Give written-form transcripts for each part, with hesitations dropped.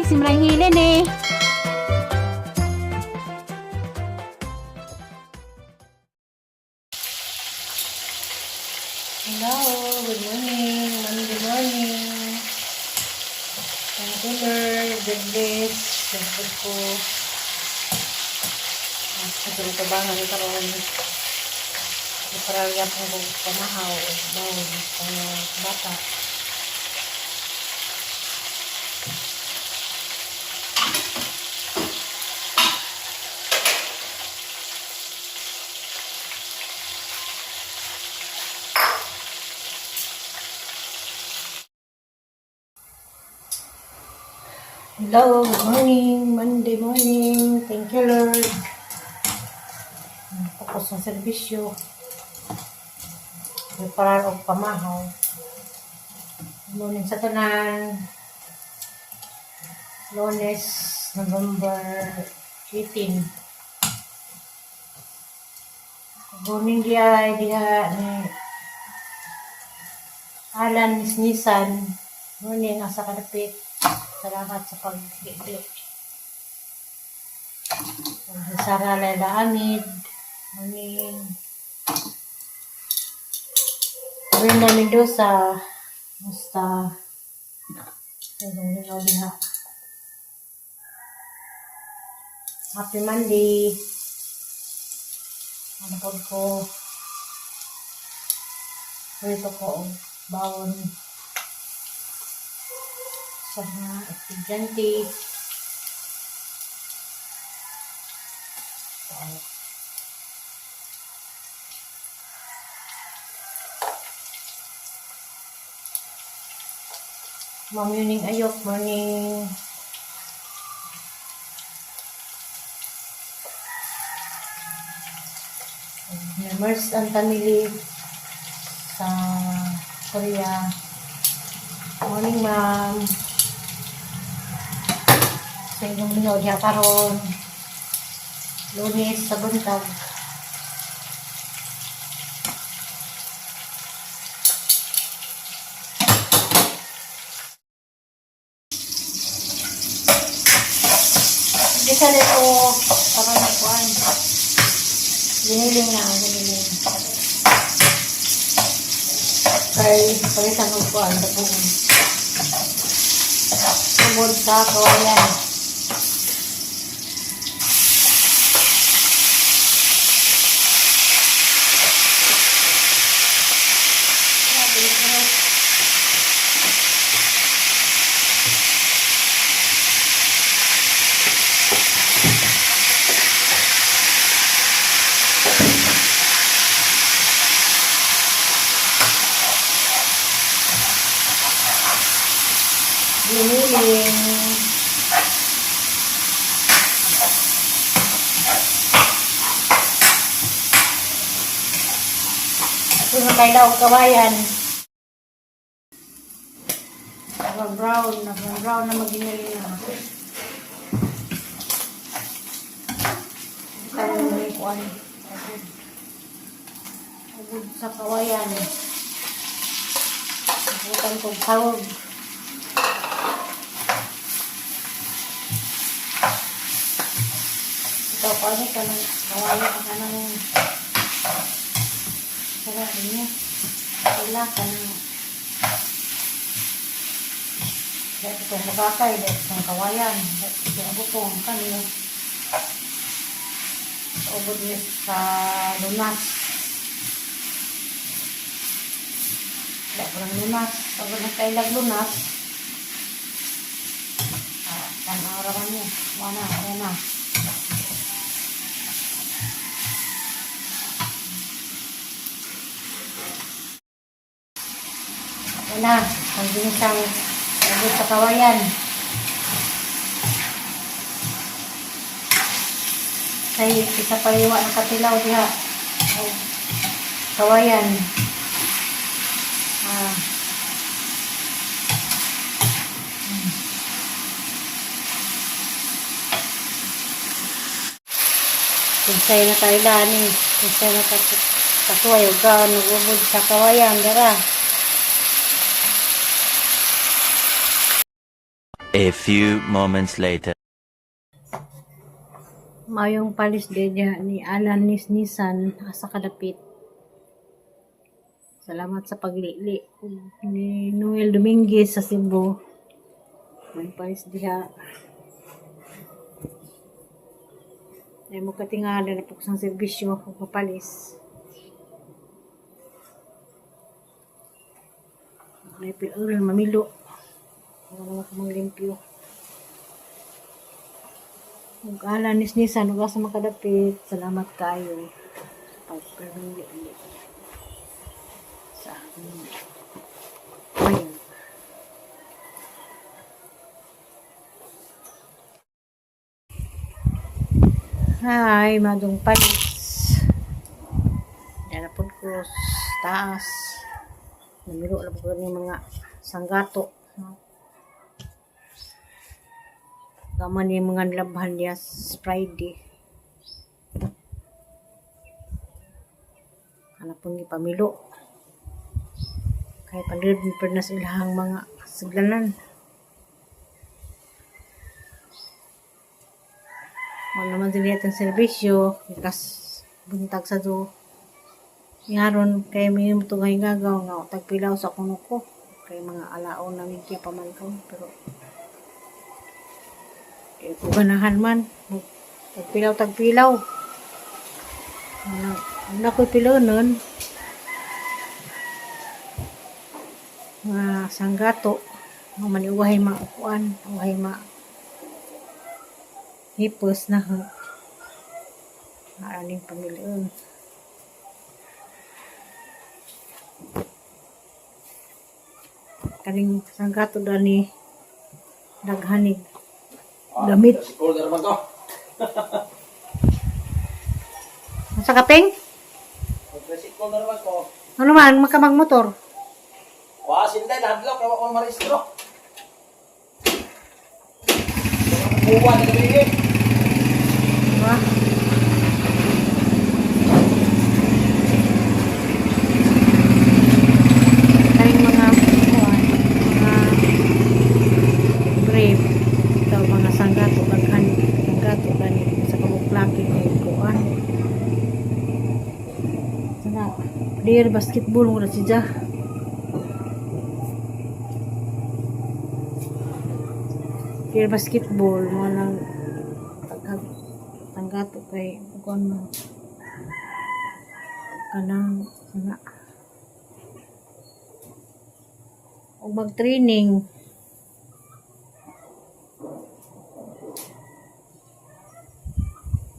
simrang hilin eh. Hello, good morning, Monday morning. Thank you Lord, God bless. Siyempre ko. Siguro ito ba nga rin karoon. Iparalya po ko pamahaw. Bawal, kaya bata. Hello, good morning, Monday morning. Thank you Lord. Tapos ng serbisyo. Preparar og pamahaw. Good morning sa tanan. Lunes, November 18. Good morning diha ni Alan Nisnisan. Morning, asa kalapit. Salamat sa pag-click. Sarah Lela Amid. Morning. Brenda Mendoza. Musta? Diha. Happy Monday. Ano ko? Rito ko bawon sa mga estudyante. Ma'am Yuning Ayok, morning. Members and family sa Korea. Morning, ma'am. Sa inyong minod niya karon. Lunes sa buntag. Hindi sa nito para nakuan. Giniling na, giniling. Kay palitan ko kuan sa buong. Tubod sa kawayan. Giniling. Ito na kayo daw kawayan. Nag-brown na mag-giniling na. Ito na may kuwan. Agud sa kawayan. Bukan kong tawag. Ito pa niya ka ng kawayan ka na ng sarap niya. Wala ka na. Dahil itong magakay, dahil itong kawayan. Dahil itong butong kanina. Ubod niya sa lunas. Dahil ko ng lunas. Pag nagkailag lunas, panaraman niya. Wala na. Na, ang ginisang abot sa kawayan. Say, isa paliwa ng katilaw diha. Kawayan. Kinsay na kailani. Kinsay na katuway. Huwag ka nag-ubod sa kawayan. Dara. A few moments later. Mayong palis dia ni Alan Nisnisan asa kadapit. Salamat sa paglili ni Noel Dominguez sa Cebu. May palis diha. Ay mo katingala na po sang serbisyo o papalis. May piluran mamilo. Wala ko maglimpyo. Ug Alan Nisnisan ug asa makadapit. Salamat kayo. Pagpamili sa akin. Hi, madong palis. Yan na po ko taas. Namiro lang po ng mga sanggato. Kaman yung mga labhan niya Friday. Ano pong ipamilo. Kaya palid pa na silahang mga siglanan. Wala naman din itong serbisyo. Ikas buntag sa do. Ngaron kaya may ito ngayon gagaw nga. Tagpilaw sa kuno ko. Kaya mga alaon na medya pamankaw. Pero kaya po ganahan man. Tagpilaw. Ang ako'y pilaw nun. Mga sanggato. Mga maniwahay maupuan. Uwahay hipos na maaling pamilyon. Kaling sanggato na ni naghanig gamit. Sa kapeng? Ano man, makamag motor? Wasin din, hadlok, ewan ko maristro. Buwan na gabi. Diba? Kaling mga brave. Ito, mga sanggato, sanggato, sa kabuklaki ng kuan. Sana, player basketball muna siya. Player basketball, mga nang sanggato kay kuan mo. Kanang, sana. O mag-training.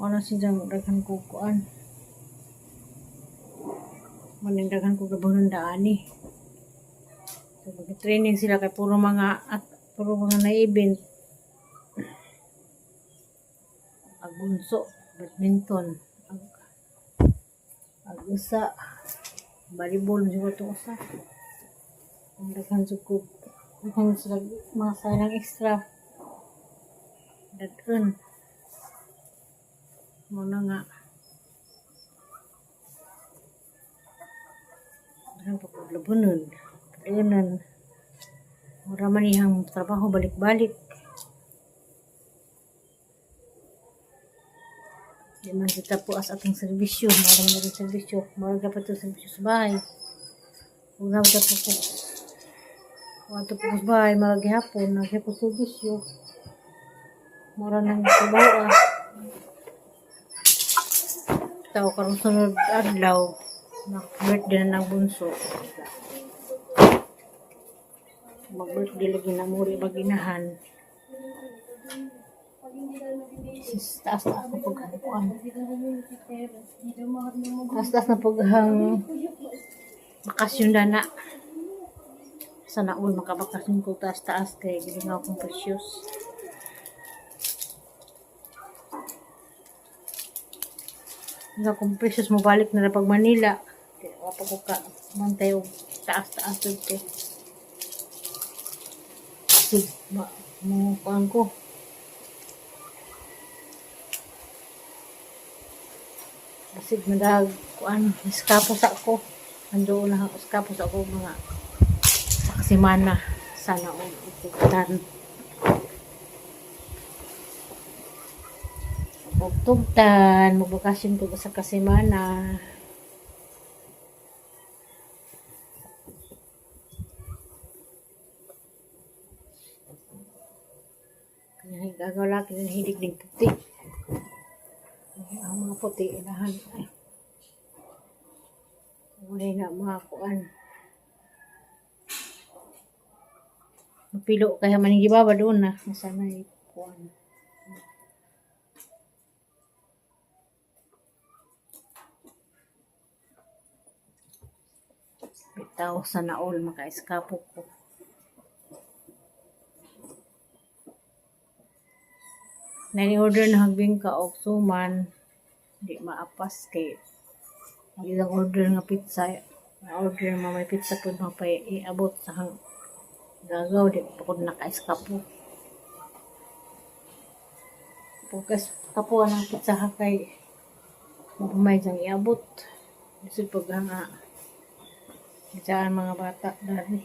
Ano siya daghan ko kuan. Manindaghan ko gabon daan ni. So, mag-training sila kay puro mga na-event. Agbunso, badminton, ag-usa, volleyball, siguro ito usa. Ang daghan sukog. Daghan sila mga sayang extra. Daghan. Muna nga. Daghan pa paglabunan. Paglabunan. Mura man ihang trabaho balik-balik. Di man kita puas atong serbisyo. Marang na rin serbisyo. Marang ka pa ito serbisyo sa bahay. Huwag na ito po. Huwag ito po sa bahay. Marang gihapon. Naghapon serbisyo. Marang nang trabaho tao karong sunod adlaw. Birthday na ng bunso. Mag-birthday lagi na muri baginahan. Taas na paghang. Taas na paghang bakasyon na. Sana all makabakasyon ko taas kay gilingaw kong precious. Nga kung precious mo balik na pag Manila. Wapa ko ka mantay o taas dito. Sige, kuhaan ko. Basig na dag, kuhaan, iskapos ako. Ando na iskapos ako mga sa kasimana. Sana o ikutan. Magtugtan, magbakasyon ko sa kasemana. Kaya gagaw laki na hilig ng puti. Ang mga puti, ilahan. Wala na mga kuan. Mapilo kaya manigibaba doon na. Masana yung kuan. Bitaw sa naol, maka-eskapo ko. Nani-order na hagbing ka og suman. Di maapas kay ang ilang order nga pizza. Na-order mo may pizza po iabot sa hang gagaw. Di pa ko naka-eskapo. Pagkas kapuan ng pizza ha kay mapamay siyang iabot. Isip pag nga isaan mga bata dari.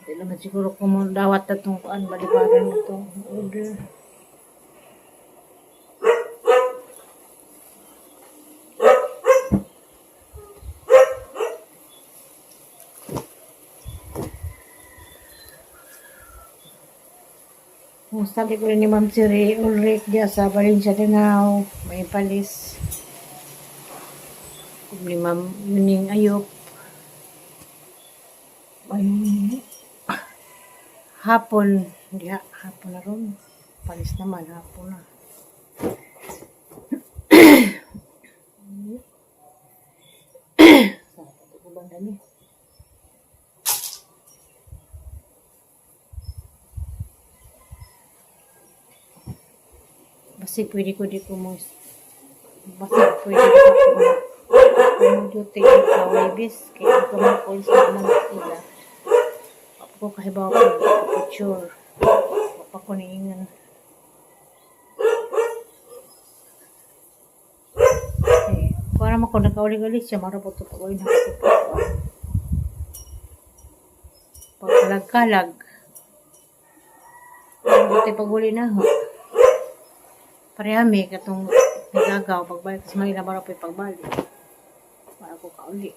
Hindi naman siguro kung dawat na itong kuan, balibaran itong order. Kung sabi ko rin ni Ma'am Siri, Ulrich diya sa Valencia Denao, may palis. Kung ni Ma'am Yuning Ayop. Ay, hapon, hindi hapon na ron. Palis naman, hapon na. Sa banda niya. Basi pwede ko di ko mo. Basi pwede ko mo duty sa webis. Kaya ko mo calls na naman sila. Papo ko kahibaw ko picture. Papo ko niingan. Okay. Para mo ko nagkaulig-ulig siya. Marapot ito ko yung nakatupo. Pagkalag-kalag. Buti pag-uli na ho. Parehami katong nagagaw pagbalik sa mga inabara po pagbalik para ko kauli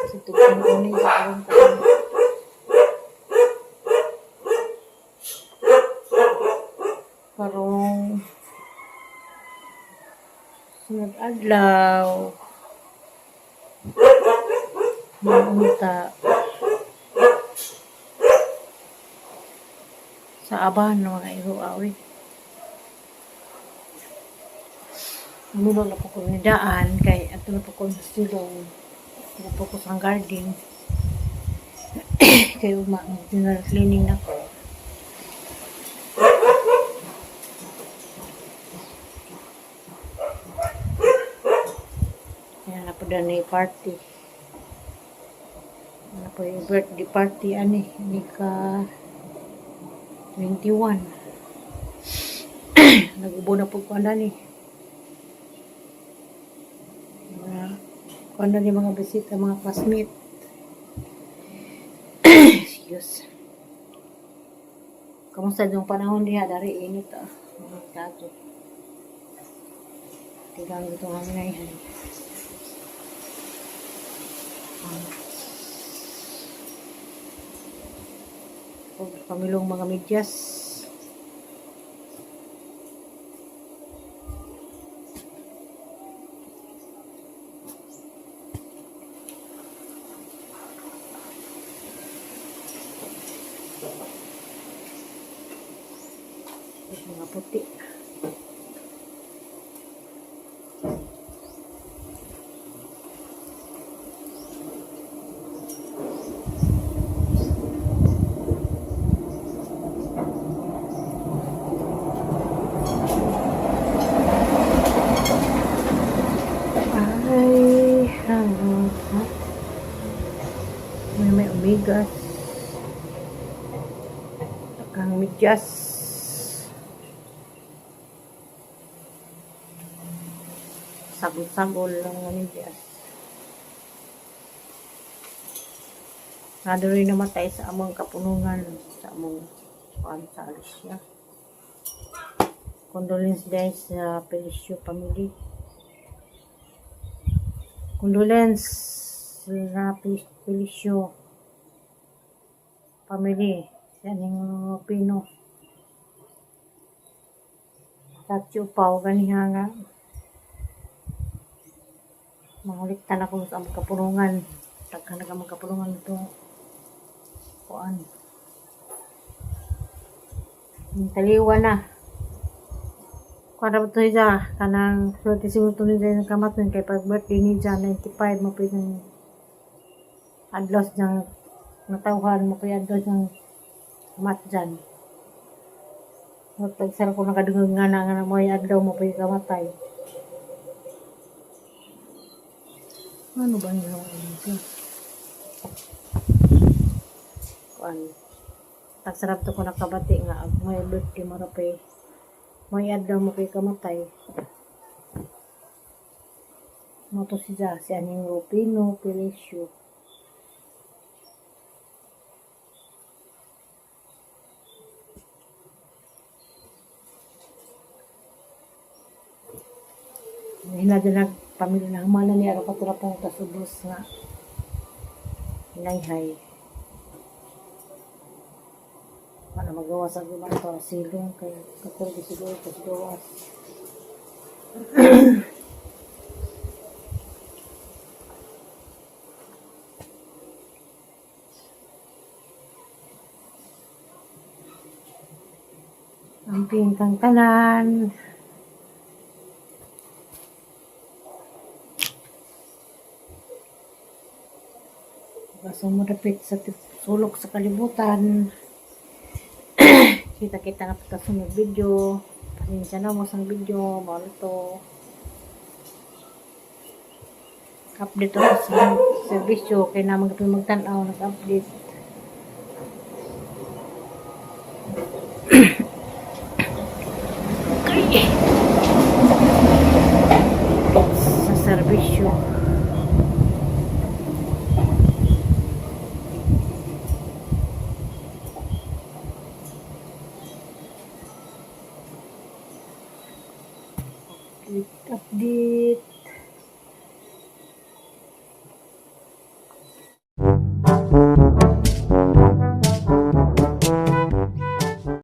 kasi tukang kunin sa karong kauli karong sunod adlaw maunta sa abahan ng mga iro-awi. Muna na po ko nidaan kay ato na po ko silong na po ko sa garden kay general cleaning na ko. Kaya na po na party. Ano po yung birthday party ani ka 21. Nag-ubo na po ko ni. Kuan ni mga bisita, mga classmate. Excuse. Kamusta yung panahon diha dari init ah. Tato. Tigang dito nga ngayon. Pamilong mga medyas. Mga puti. May omegas. Takang medyas. sagol-sagol lang nga niya. Nado rin namatay sa among kapunungan, sa among sa Alicia. Condolence guys sa Felicio family. Condolence sa Felicio family. Yan yung Pino. Sa Chupaw, ganiha nga. Manguliktan ako sa among kapunungan. Taghan na among kapunungan ito. Kuan. Taliwa na. Kuan ra to siya kanang 25 minuto ni sa kamaton kay pag birthday ni Jan 95 mo pwedeng adlos ng natawhan mo kay adlos ng mat dyan. Pag-sara ko nakadungog nga na mo adlaw mo pwede kamatay. Ano ba yung ito? Kuan. Tagsarap to ko nakabati nga may birthday mo rapay. May adlaw mo kay kamatay. Mo to siya si aning Pino Felicio. Hina din nagpamilya na humana niya ako katulapong kasubos nga hinayhay. Wala magawa sa gumang to silong kay katulog siguro kasgawas. Ang pintang tanan. Basta marapit sa sulok sa kalibutan. Kita-kita nga sa sunod video. Pasensya na mo sa video. Mahal to. Update ako sa servisyo. Kaya naman kapag magtanaw, nag-update. Sa servisyo. Update.